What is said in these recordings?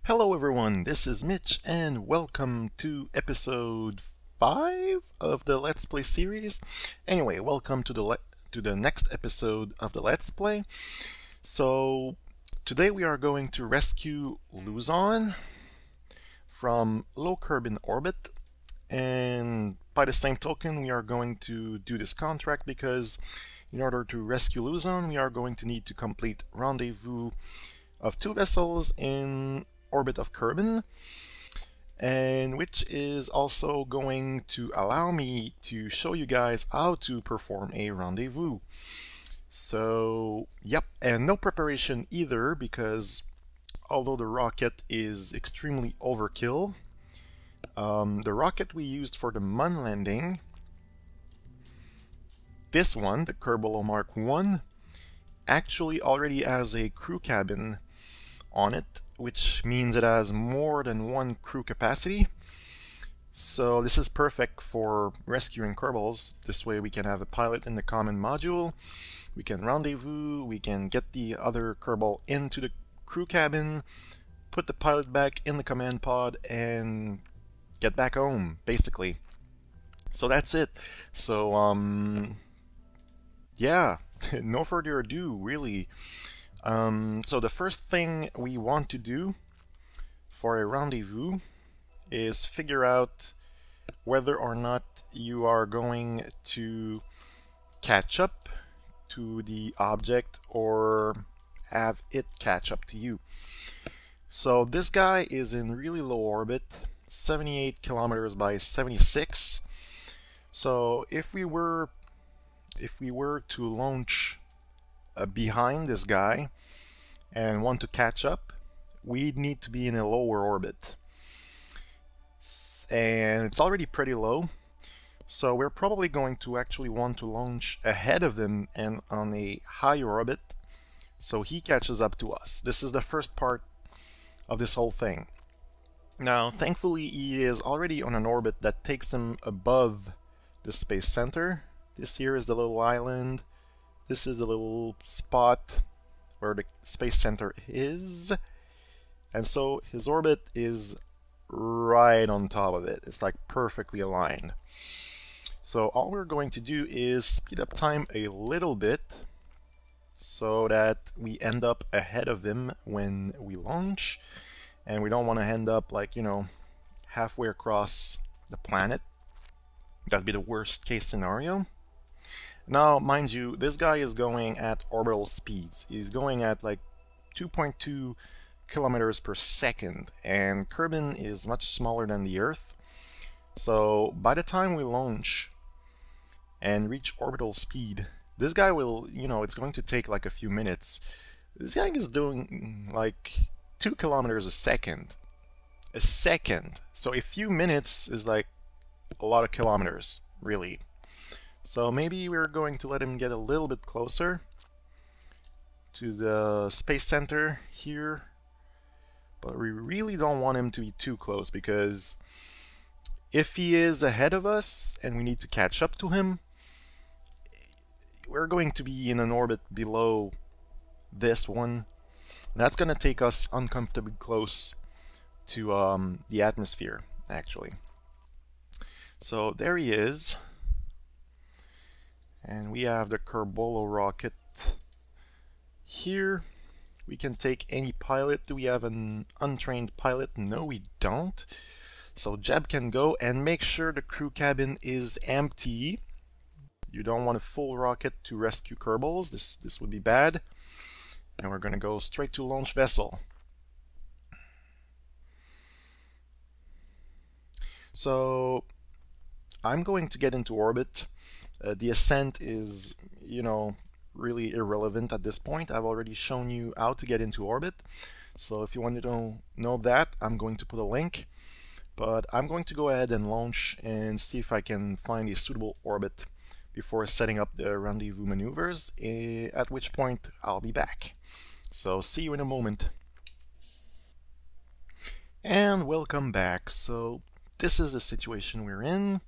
Hello everyone, this is Mitch and welcome to episode 5 of the Let's Play series. Anyway, welcome to the next episode of the Let's Play. So today we are going to rescue Luzon from low carbon orbit, and by the same token we are going to do this contract because in order to rescue Luzon we are going to need to complete Rendez-vous of 2 vessels in orbit of Kerbin, and which is also going to allow me to show you guys how to perform a rendezvous. So yep, and no preparation either, because although the rocket is extremely overkill, the rocket we used for the Mun landing, this one, the Kerbal Mark 1, actually already has a crew cabin on it, which means it has more than 1 crew capacity. So this is perfect for rescuing Kerbals. This way we can have a pilot in the common module, we can rendezvous, we can get the other Kerbal into the crew cabin, put the pilot back in the command pod, and get back home, basically. So that's it. So yeah, no further ado, really. So the first thing we want to do for a rendezvous is figure out whether or not you are going to catch up to the object or have it catch up to you. So this guy is in really low orbit, 78 kilometers by 76. So if we were to launch behind this guy and want to catch up, we'd need to be in a lower orbit, and it's already pretty low, so we're probably going to actually want to launch ahead of him and on a higher orbit so he catches up to us. This is the first part of this whole thing. Now thankfully he is already on an orbit that takes him above the space center. This here is the little island. This is the little spot where the space center is, and so his orbit is right on top of it. It's like perfectly aligned. So all we're going to do is speed up time a little bit so that we end up ahead of him when we launch, and we don't want to end up, like, you know, halfway across the planet. That'd be the worst case scenario. Now, mind you, this guy is going at orbital speeds. He's going at like 2.2 kilometers per second, and Kerbin is much smaller than the Earth. So by the time we launch and reach orbital speed, this guy will, you know, it's going to take like a few minutes. This guy is doing like 2 kilometers a second. A second. So a few minutes is like a lot of kilometers, really. So maybe we're going to let him get a little bit closer to the space center here, but we really don't want him to be too close, because if he is ahead of us and we need to catch up to him, we're going to be in an orbit below this one. That's going to take us uncomfortably close to the atmosphere, actually. So there he is. And we have the Kerbal rocket here. We can take any pilot. Do we have an untrained pilot? No, we don't. So Jeb can go, and make sure the crew cabin is empty. You don't want a full rocket to rescue Kerbals. This would be bad. And we're going to go straight to launch vessel. So I'm going to get into orbit. The ascent is, you know, really irrelevant at this point. I've already shown you how to get into orbit. So if you want to know that, I'm going to put a link. But I'm going to go ahead and launch and see if I can find a suitable orbit before setting up the rendezvous maneuvers, at which point I'll be back. So see you in a moment. And welcome back. So this is the situation we're in.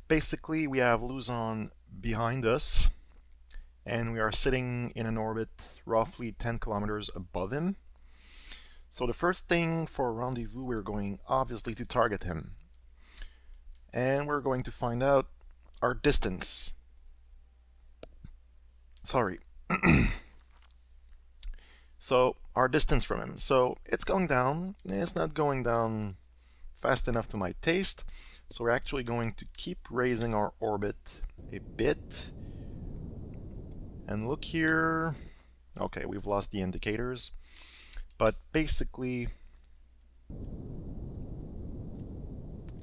Basically, we have Luzon behind us, and we are sitting in an orbit roughly 10 kilometers above him. So the first thing for Rendezvous, we're going obviously to target him. And we're going to find out our distance. Sorry. So our distance from him. So it's going down. It's not going down fast enough to my taste. So we're actually going to keep raising our orbit a bit. And look here. Okay, we've lost the indicators. But basically,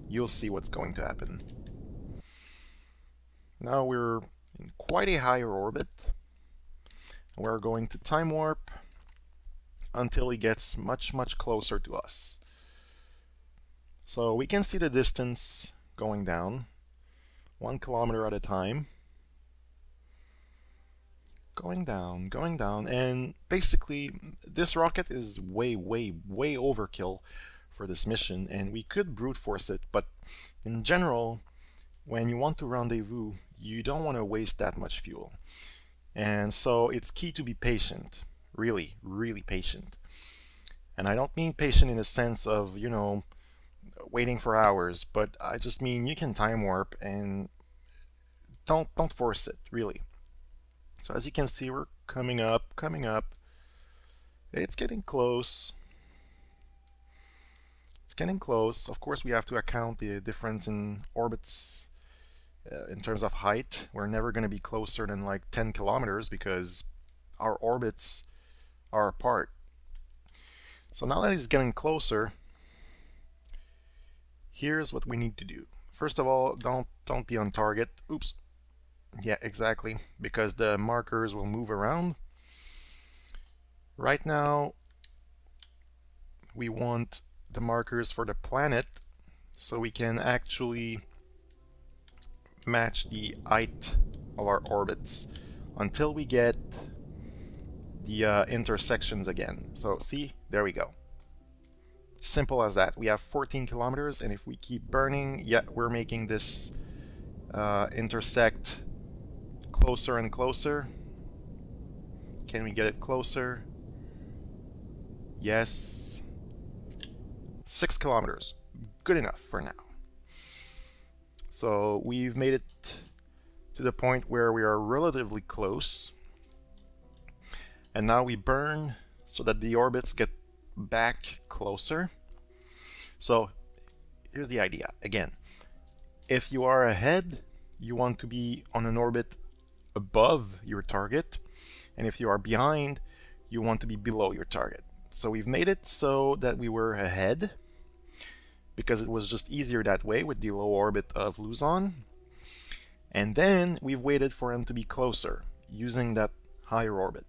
you'll see what's going to happen. Now we're in quite a higher orbit. We're going to time warp until he gets much closer to us. So we can see the distance going down, 1 kilometer at a time. Going down, and basically this rocket is way overkill for this mission, and we could brute force it, but in general, when you want to rendezvous, you don't want to waste that much fuel. And so it's key to be patient, really patient. And I don't mean patient in the sense of, you know, waiting for hours, but I just mean you can time warp and don't force it, really. So as you can see, we're coming up. It's getting close. It's getting close. Of course, we have to account the difference in orbits in terms of height. We're never going to be closer than like 10 kilometers because our orbits are apart. So now that it's getting closer, here's what we need to do. First of all, don't be on target. Oops. Yeah, exactly, because the markers will move around. Right now, we want the markers for the planet so we can actually match the height of our orbits until we get the intersections again. So see, there we go. Simple as that. We have 14 kilometers, and if we keep burning, yeah, we're making this intersect closer and closer. Can we get it closer? Yes. 6 kilometers. Good enough for now. So we've made it to the point where we are relatively close. And now we burn so that the orbits get back closer. So here's the idea. Again, if you are ahead, you want to be on an orbit above your target, and if you are behind, you want to be below your target. So we've made it so that we were ahead because it was just easier that way with the low orbit of Luzon, and then we've waited for him to be closer using that higher orbit,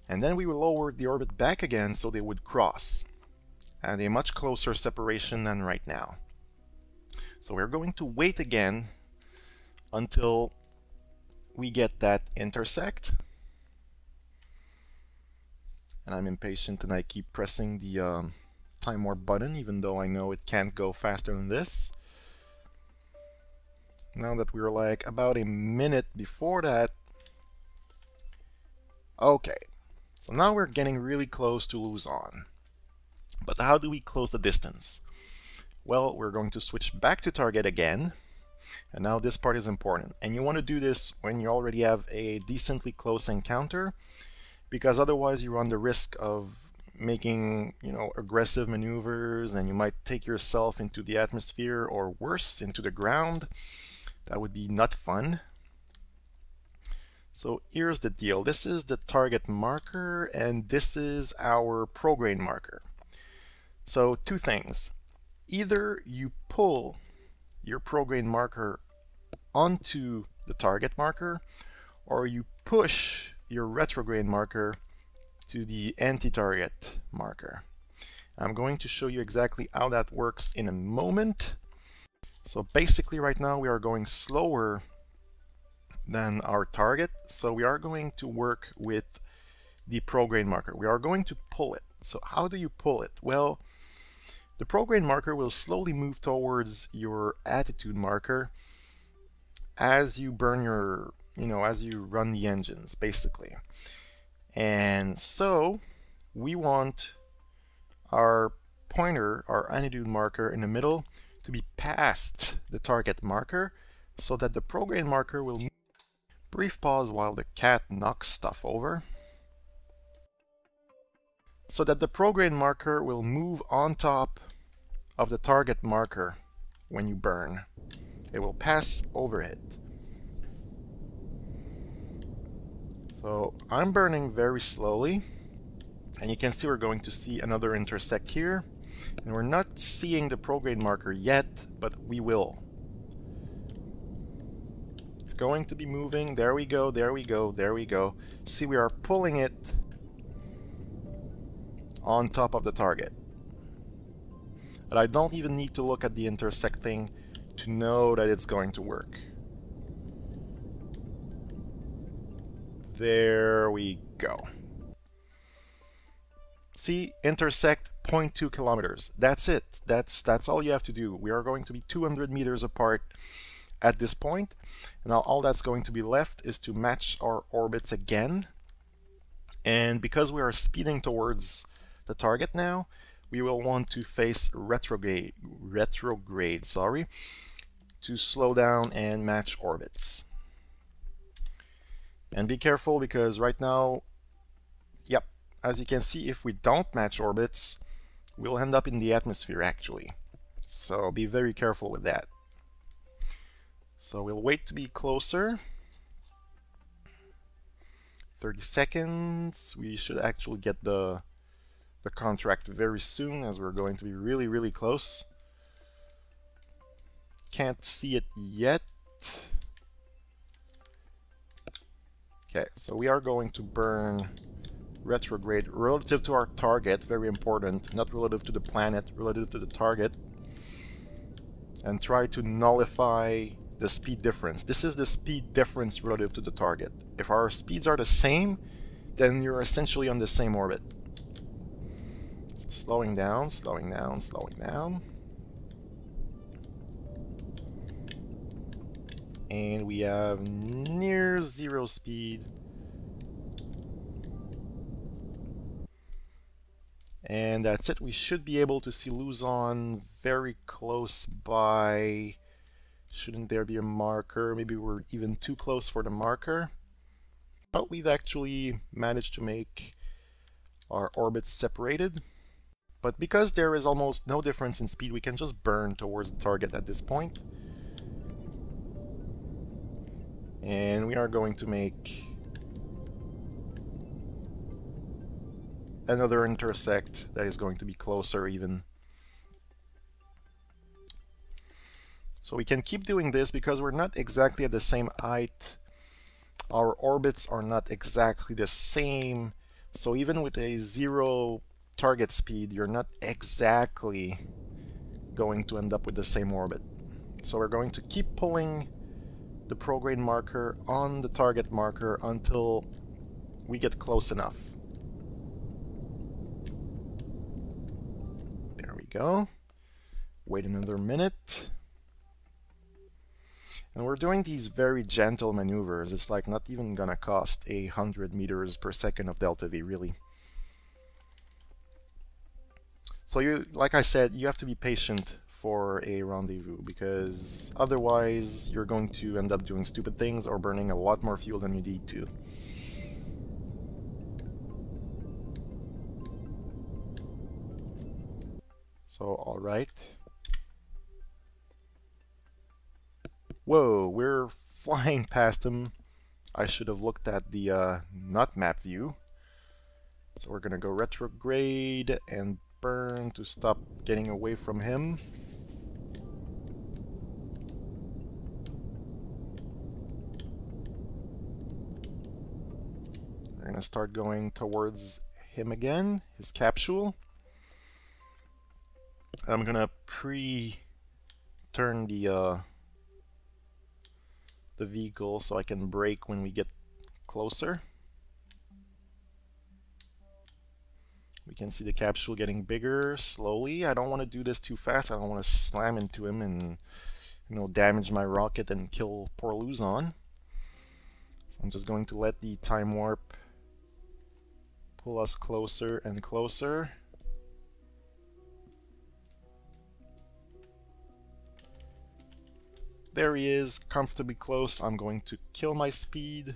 and then we lowered the orbit back again so they would cross at a much closer separation than right now. So we're going to wait again until we get that intersect. And I'm impatient and I keep pressing the time warp button, even though I know it can't go faster than this. Now that we're like about a minute before that. Okay, so now we're getting really close to Luzon. But how do we close the distance? Well, we're going to switch back to target again. And now this part is important. And you want to do this when you already have a decently close encounter, because otherwise you run the risk of making, you know, aggressive maneuvers, and you might take yourself into the atmosphere, or worse, into the ground. That would be not fun. So here's the deal. This is the target marker, and this is our prograin marker. So two things. Either you pull your prograin marker onto the target marker, or you push your retrograde marker to the anti-target marker. I'm going to show you exactly how that works in a moment. So basically right now we are going slower than our target, so we are going to work with the prograin marker. We are going to pull it. So how do you pull it? Well, the prograin marker will slowly move towards your attitude marker as you burn your, as you run the engines, basically. And so we want our pointer, our attitude marker in the middle, to be past the target marker so that the prograde marker will move. Brief pause while the cat knocks stuff over. So that the prograde marker will move on top of the target marker when you burn. It will pass over it. So I'm burning very slowly, and you can see we're going to see another intersect here, and we're not seeing the prograde marker yet, but we will. It's going to be moving. There we go, there we go, there we go. See, we are pulling it on top of the target. But I don't even need to look at the intersect thing to know that it's going to work. There we go. See, intersect 0.2 kilometers. That's it. That's all you have to do. We are going to be 200 meters apart at this point. And now all that's going to be left is to match our orbits again. And because we are speeding towards the target now, we will want to face retrograde, to slow down and match orbits. And be careful, because right now, yep, as you can see, if we don't match orbits, we'll end up in the atmosphere actually. So be very careful with that. So we'll wait to be closer. 30 seconds. We should actually get the contract very soon, as we're going to be really, really close. Can't see it yet. Okay, so we are going to burn retrograde relative to our target, very important, not relative to the planet, relative to the target, and try to nullify the speed difference. This is the speed difference relative to the target. If our speeds are the same, then you're essentially on the same orbit. So slowing down, slowing down, slowing down. And we have near zero speed. And that's it. We should be able to see Luzon very close by. Shouldn't there be a marker? Maybe we're even too close for the marker. But we've actually managed to make our orbits separated. But because there is almost no difference in speed, we can just burn towards the target at this point. And we are going to make another intersect that is going to be closer even. So we can keep doing this because we're not exactly at the same height. Our orbits are not exactly the same. So even with a zero target speed, you're not exactly going to end up with the same orbit. So we're going to keep pulling the prograde marker on the target marker until we get close enough. There we go. Wait another minute. And we're doing these very gentle maneuvers. It's like not even gonna cost 100 meters per second of delta V, really. So you, like I said, you have to be patient for a rendezvous, because otherwise you're going to end up doing stupid things or burning a lot more fuel than you need to. So, alright. Whoa, we're flying past him. I should have looked at the not map view. So we're gonna go retrograde and burn to stop getting away from him. We're gonna start going towards him again, his capsule. I'm gonna pre-turn the vehicle so I can brake when we get closer. We can see the capsule getting bigger slowly. I don't want to do this too fast. I don't want to slam into him and, you know, damage my rocket and kill poor Luzon. I'm just going to let the time warp pull us closer and closer. There he is, comfortably close. I'm going to kill my speed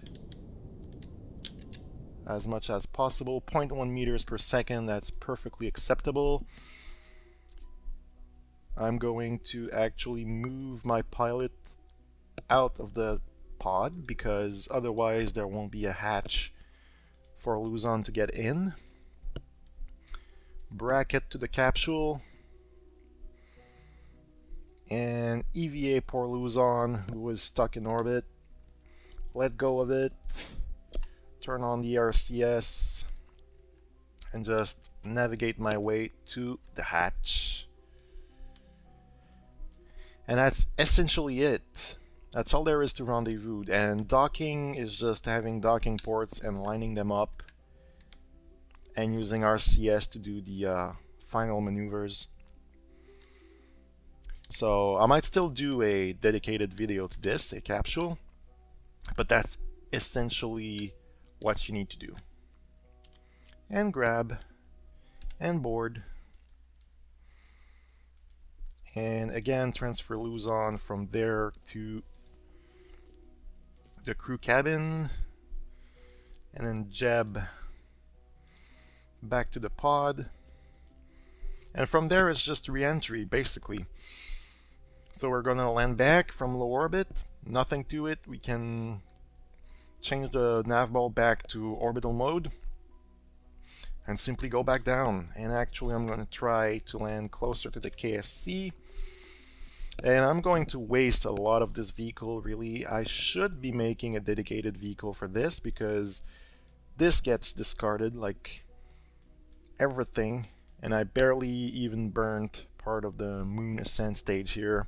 as much as possible. 0.1 meters per second, that's perfectly acceptable. I'm going to actually move my pilot out of the pod because otherwise there won't be a hatch for Luzon to get in. Bracket to the capsule. And EVA poor Luzon, who was stuck in orbit. Let go of it. Turn on the RCS. And just navigate my way to the hatch. And that's essentially it. That's all there is to Rendezvous. And docking is just having docking ports and lining them up. And using RCS to do the final maneuvers. So I might still do a dedicated video to this, a capsule, but that's essentially what you need to do. And grab, and board, and again transfer Luzon from there to the crew cabin, and then jab back to the pod, and from there it's just re-entry basically. So we're gonna land back from low orbit, nothing to it. We can change the nav ball back to orbital mode and simply go back down. And actually I'm gonna try to land closer to the KSC. And I'm going to waste a lot of this vehicle, really. I should be making a dedicated vehicle for this because this gets discarded like everything, and I barely even burnt part of the moon ascent stage here.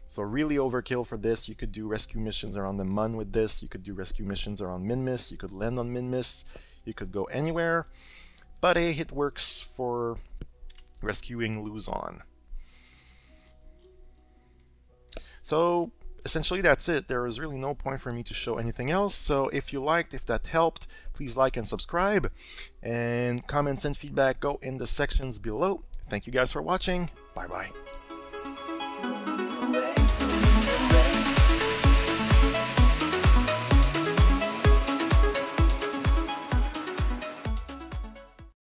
So really overkill for this. You could do rescue missions around the Mun with this, you could do rescue missions around Minmus, you could land on Minmus, you could go anywhere, but hey, it works for rescuing Luzon. So essentially that's it. There is really no point for me to show anything else. So if you liked, if that helped, please like and subscribe, and comments and feedback go in the sections below. Thank you guys for watching. Bye bye.